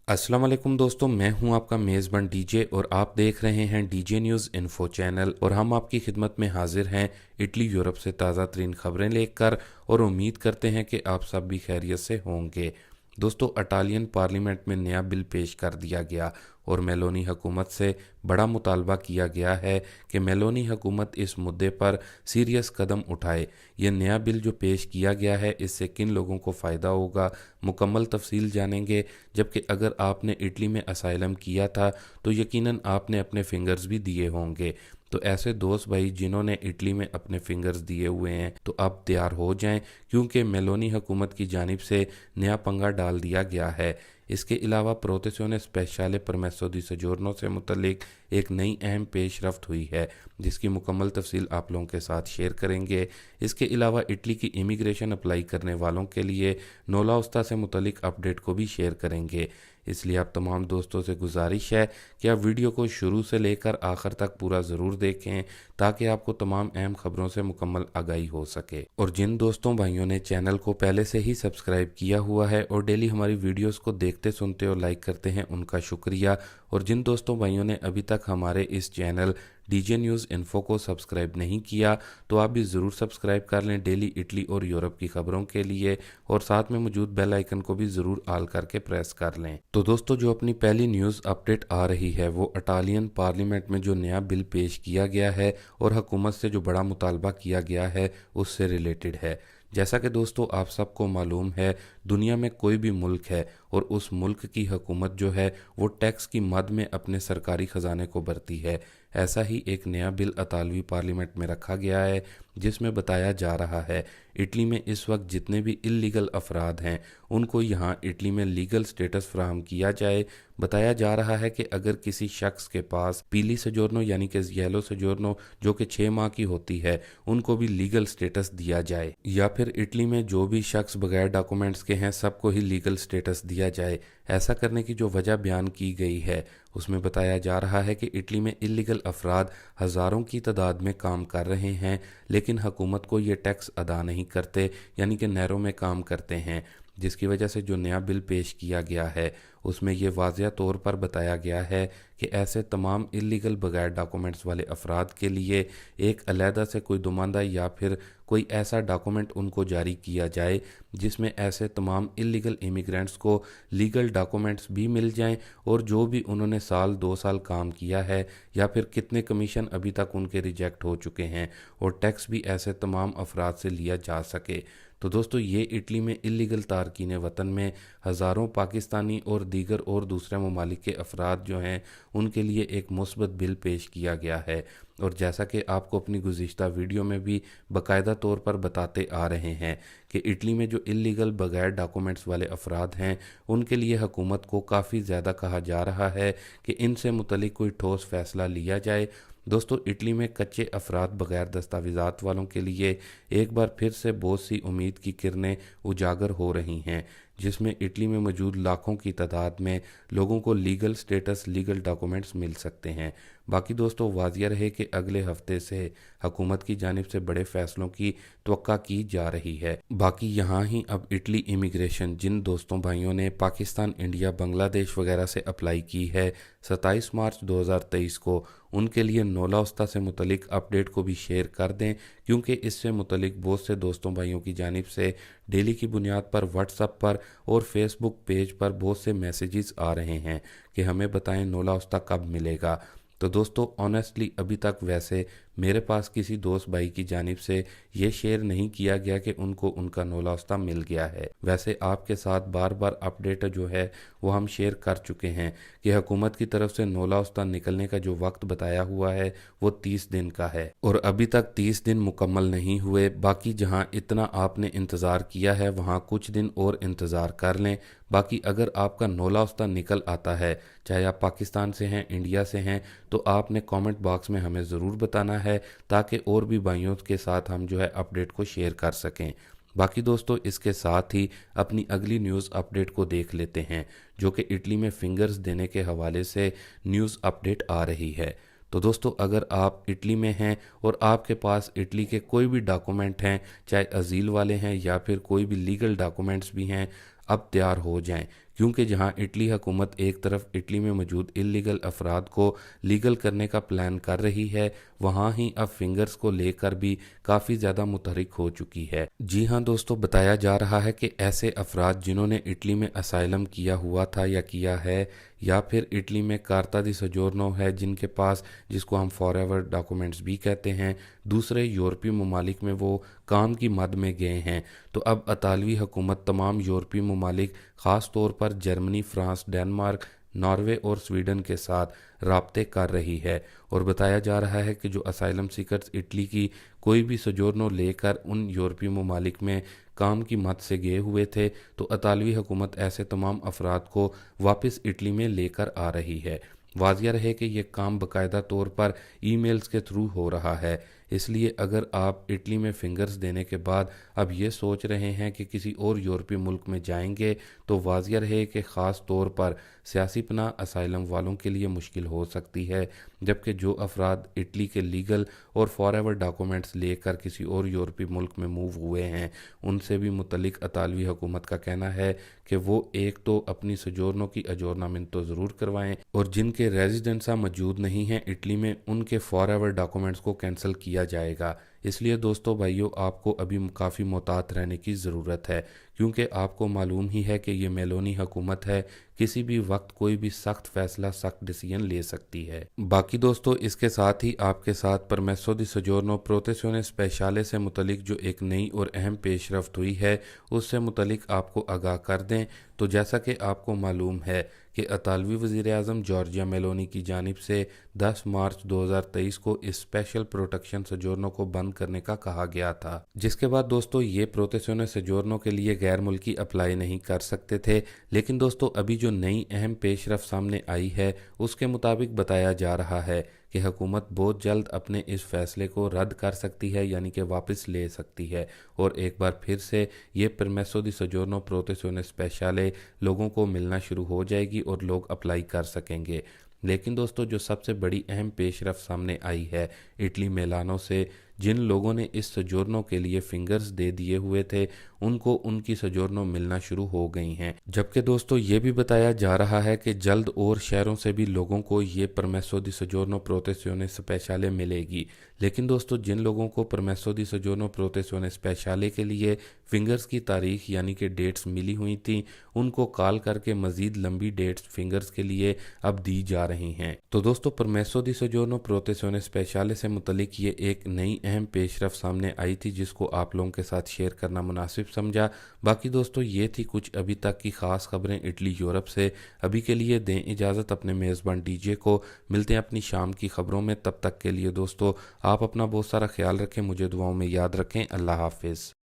अस्सलाम वालेकुम दोस्तों, मैं हूं आपका मेज़बान डीजे और आप देख रहे हैं डीजे न्यूज़ इन्फो चैनल। और हम आपकी खिदमत में हाजिर हैं इटली यूरोप से ताज़ा तरीन खबरें लेकर, और उम्मीद करते हैं कि आप सब भी खैरियत से होंगे। दोस्तों, इटालियन पार्लियामेंट में नया बिल पेश कर दिया गया और मेलोनी हुकूमत से बड़ा मुतालबा किया गया है कि मेलोनी हुकूमत इस मुद्दे पर सीरियस कदम उठाए। ये नया बिल जो पेश किया गया है, इससे किन लोगों को फ़ायदा होगा, मुकम्मल तफसील जानेंगे। जबकि अगर आपने इटली में असाइलम किया था तो यकीनन आपने अपने फिंगर्स भी दिए होंगे। तो ऐसे दोस्त भाई जिन्होंने इटली में अपने फिंगर्स दिए हुए हैं, तो अब तैयार हो जाएं, क्योंकि मेलोनी हुकूमत की जानिब से नया पंगा डाल दिया गया है। इसके अलावा प्रोतेसियोने स्पेशले परमेसो दी सजोर्नो से मुतलिक एक नई अहम पेशरफ्त हुई है, जिसकी मुकम्मल तफसील आप लोगों के साथ शेयर करेंगे। इसके अलावा इटली की इमिग्रेशन अप्लाई करने वालों के लिए नोला उस्ता से मुतलिक अपडेट को भी शेयर करेंगे। इसलिए आप तमाम दोस्तों से गुजारिश है कि आप वीडियो को शुरू से लेकर आखिर तक पूरा ज़रूर देखें, ताकि आपको तमाम अहम खबरों से मुकम्मल आगाही हो सके। और जिन दोस्तों भाइयों ने चैनल को पहले से ही सब्सक्राइब किया हुआ है और डेली हमारी वीडियोस को देखते सुनते और लाइक करते हैं, उनका शुक्रिया। और जिन दोस्तों भाइयों ने अभी तक हमारे इस चैनल डीजे न्यूज़ इन्फो को सब्सक्राइब नहीं किया, तो आप भी ज़रूर सब्सक्राइब कर लें डेली इटली और यूरोप की खबरों के लिए, और साथ में मौजूद बेल आइकन को भी ज़रूर ऑल करके प्रेस कर लें। तो दोस्तों, जो अपनी पहली न्यूज़ अपडेट आ रही है वो इटालियन पार्लियामेंट में जो नया बिल पेश किया गया है और हुकूमत से जो बड़ा मुतालबा किया गया है, उससे रिलेटेड है। जैसा कि दोस्तों आप सबको मालूम है, दुनिया में कोई भी मुल्क है और उस मुल्क की हुकूमत जो है वो टैक्स की मद में अपने सरकारी ख़जाने को भरती है। ऐसा ही एक नया बिल इतालवी पार्लियामेंट में रखा गया है, जिसमें बताया जा रहा है इटली में इस वक्त जितने भी इल्लीगल अफराद हैं उनको यहाँ इटली में लीगल स्टेटस फ्राहम किया जाए। बताया जा रहा है कि अगर किसी शख्स के पास पीली सजोर्नो यानी कि येलो सजोर्नो जो कि 6 माह की होती है, उनको भी लीगल स्टेटस दिया जाए, या फिर इटली में जो भी शख्स बगैर डॉक्यूमेंट्स के हैं सबको ही लीगल स्टेटस दिया जाए। ऐसा करने की जो वजह बयान की गई है, उसमें बताया जा रहा है कि इटली में इल्लीगल अफराद हज़ारों की तादाद में काम कर रहे हैं, लेकिन हुकूमत को ये टैक्स अदा नहीं करते, यानी कि नहरों में काम करते हैं। जिसकी वजह से जो नया बिल पेश किया गया है उसमें ये वाज़िया तौर पर बताया गया है कि ऐसे तमाम इल्लीगल बगैर डॉक्यूमेंट्स वाले अफराद के लिए एक अलहदा से कोई नुमाइंदा या फिर कोई ऐसा डॉक्यूमेंट उनको जारी किया जाए जिसमें ऐसे तमाम इल्लीगल इमिग्रेंट्स को लीगल डॉक्यूमेंट्स भी मिल जाएं, और जो भी उन्होंने साल 2 साल काम किया है या फिर कितने कमीशन अभी तक उनके रिजेक्ट हो चुके हैं, और टैक्स भी ऐसे तमाम अफराद से लिया जा सके। तो दोस्तों, ये इटली में इल्लीगल तारकीन वतन में हज़ारों पाकिस्तानी और दीगर और दूसरे ममालिक के अफराद जो हैं उनके लिए एक मुस्बत बिल पेश किया गया है। और जैसा कि आपको अपनी गुज़िश्ता वीडियो में भी बाकायदा तौर पर बताते आ रहे हैं कि इटली में जो इल्लीगल बगैर डॉक्यूमेंट्स वाले अफराद हैं उनके लिए हुकूमत को काफ़ी ज़्यादा कहा जा रहा है कि इनसे मुतलिक कोई ठोस फ़ैसला लिया जाए। दोस्तों, इटली में कच्चे अफराद बगैर दस्तावेज़ात वालों के लिए एक बार फिर से बहुत सी उम्मीद की किरणें उजागर हो रही हैं, जिसमें इटली में मौजूद लाखों की तादाद में लोगों को लीगल स्टेटस, लीगल डॉक्यूमेंट्स मिल सकते हैं। बाकी दोस्तों, वाजिया रहे कि अगले हफ्ते से हुकूमत की जानिब से बड़े फैसलों की तवक्का की जा रही है। बाकी यहाँ ही अब इटली इमिग्रेशन जिन दोस्तों भाइयों ने पाकिस्तान, इंडिया, बांग्लादेश वगैरह से अप्लाई की है 27 मार्च 2023 को, उनके लिए नोला उस्ता से मुतलिक अपडेट को भी शेयर कर दें, क्योंकि इससे मुतलिक बहुत से दोस्तों भाइयों की जानिब से डेली की बुनियाद पर व्हाट्सएप पर और फेसबुक पेज पर बहुत से मैसेजेस आ रहे हैं कि हमें बताएं नोला उस्ता कब मिलेगा। तो दोस्तों, ऑनेस्टली अभी तक वैसे मेरे पास किसी दोस्त भाई की जानिब से ये शेयर नहीं किया गया कि उनको उनका नोलास्ता मिल गया है। वैसे आपके साथ बार बार अपडेट जो है वो हम शेयर कर चुके हैं कि हुकूमत की तरफ से नोलास्ता निकलने का जो वक्त बताया हुआ है वो 30 दिन का है, और अभी तक 30 दिन मुकम्मल नहीं हुए। बाकी जहां इतना आपने इंतज़ार किया है वहां कुछ दिन और इंतज़ार कर लें। बाकी अगर आपका नोलास्ता निकल आता है, चाहे आप पाकिस्तान से हैं, इंडिया से हैं, तो आपने कमेंट बॉक्स में हमें ज़रूर बताना है, ताकि और भी भाइयों के साथ हम जो है अपडेट को शेयर कर सकें। बाकी दोस्तों, इसके साथ ही अपनी अगली न्यूज़ अपडेट को देख लेते हैं, जो कि इटली में फिंगर्स देने के हवाले से न्यूज़ अपडेट आ रही है। तो दोस्तों, अगर आप इटली में हैं और आपके पास इटली के कोई भी डॉक्यूमेंट हैं, चाहे अजील वाले हैं या फिर कोई भी लीगल डॉक्यूमेंट्स भी हैं, अब तैयार हो जाएं, क्योंकि जहां इटली हुकूमत एक तरफ इटली में मौजूद इलीगल अफराद को लीगल करने का प्लान कर रही है, वहां ही अब फिंगर्स को लेकर भी काफ़ी ज़्यादा मुतहरिक हो चुकी है। जी हाँ दोस्तों, बताया जा रहा है कि ऐसे अफराद जिन्होंने इटली में असाइलम किया हुआ था या किया है, या फिर इटली में कार्ता दी सजोर्नो है, जिनके पास, जिसको हम फॉरएवर डॉक्यूमेंट्स भी कहते हैं, दूसरे यूरोपीय ममालिक में वो काम की मद में गए हैं, तो अब इतालवी हुकूमत तमाम यूरोपीय ममालिक, ख़ास तौर पर जर्मनी, फ्रांस, डेनमार्क, नॉर्वे और स्वीडन के साथ राब्ते कर रही है। और बताया जा रहा है कि जो असाइलम सीकर्स इटली की कोई भी सजोर्नो लेकर उन यूरोपीय ममालिक में काम की मद से गए हुए थे, तो इतालवी हुकूमत ऐसे तमाम अफराद को वापस इटली में लेकर आ रही है। वाज़िया रहे कि यह काम बाकायदा तौर पर ईमेल्स के थ्रू हो रहा है, इसलिए अगर आप इटली में फिंगर्स देने के बाद अब ये सोच रहे हैं कि किसी और यूरोपीय मुल्क में जाएंगे, तो वाज़िया रहे कि ख़ास तौर पर सियासी पनाह असाइलम वालों के लिए मुश्किल हो सकती है, जबकि जो अफराद इटली के लीगल और फॉरएवर डॉक्यूमेंट्स लेकर किसी और यूरोपीय मुल्क में मूव हुए हैं, उनसे भी मुतल्लिक इतालवी हुकूमत का कहना है कि वो एक तो अपनी सजोर्नो की अजोरनामेंट तो ज़रूर करवाएं, और जिनके रेजिडेंसा मौजूद नहीं हैं इटली में, उनके फॉरएवर डॉक्यूमेंट्स को कैंसिल किया जाएगा। इसलिए दोस्तों भाइयों, आपको अभी काफ़ी मोहतात रहने की ज़रूरत है, क्योंकि आपको मालूम ही है कि ये मेलोनी हुकूमत है, किसी भी वक्त कोई भी सख्त फैसला, सख्त डिसीजन ले सकती है। बाकी दोस्तों, इसके साथ ही आपके साथ परमेसो दी सजोर्नो प्रोटेzione स्पेशले से मुतलिक जो एक नई और अहम पेशरफ्त हुई है, उससे मुतलिक आपको आगाह कर दें। तो जैसा कि आपको मालूम है कि इतालवी वज़ीर-ए-आज़म जॉर्जिया मेलोनी की जानिब से 10 मार्च 2023 को इस स्पेशल प्रोटेक्शन सजोर्नो को बंद करने का कहा गया था, जिसके बाद दोस्तों ये प्रोटेzione सजोर्नो के लिए गैर मुल्की अप्लाई नहीं कर सकते थे। लेकिन दोस्तों, अभी जो नई अहम पेशरफ्त सामने आई है, उसके मुताबिक बताया जा रहा है कि हुकूमत बहुत जल्द अपने इस फैसले को रद्द कर सकती है, यानी कि वापस ले सकती है, और एक बार फिर से ये परमेसो दी सजोर्नो प्रोटेzione स्पेशले लोगों को मिलना शुरू हो जाएगी और लोग अप्लाई कर सकेंगे। लेकिन दोस्तों, जो सबसे बड़ी अहम पेशरफ्त सामने आई है इटली मिलानो से, जिन लोगों ने इस सजोर्नो के लिए फिंगर्स दे दिए हुए थे, उनको उनकी सजोर्नो मिलना शुरू हो गई हैं। जबकि दोस्तों, ये भी बताया जा रहा है कि जल्द और शहरों से भी लोगों को ये परमेसो दी सजोर्नो प्रोटेzione स्पेशले मिलेगी। लेकिन दोस्तों, जिन लोगों को परमेसो दी सजोर्नो प्रोटेzione स्पेशले के लिए फिंगर्स की तारीख यानी कि डेट्स मिली हुई थी, उनको कॉल करके मज़ीद लंबी डेट्स फिंगर्स के लिए अब दी जा रही हैं। तो दोस्तों, परमेसो दी सजोर्नो प्रोटेzione स्पेशले से मुतलिक ये एक नई अहम पेशरफ्त सामने आई थी, जिसको आप लोगों के साथ शेयर करना मुनासिब समझा। बाकी दोस्तों, ये थी कुछ अभी तक की ख़ास खबरें इटली यूरोप से। अभी के लिए दें इजाज़त अपने मेज़बान डीजे को। मिलते हैं अपनी शाम की खबरों में। तब तक के लिए दोस्तों, आप अपना बहुत सारा ख्याल रखें, मुझे दुआओं में याद रखें। अल्लाह हाफिज़।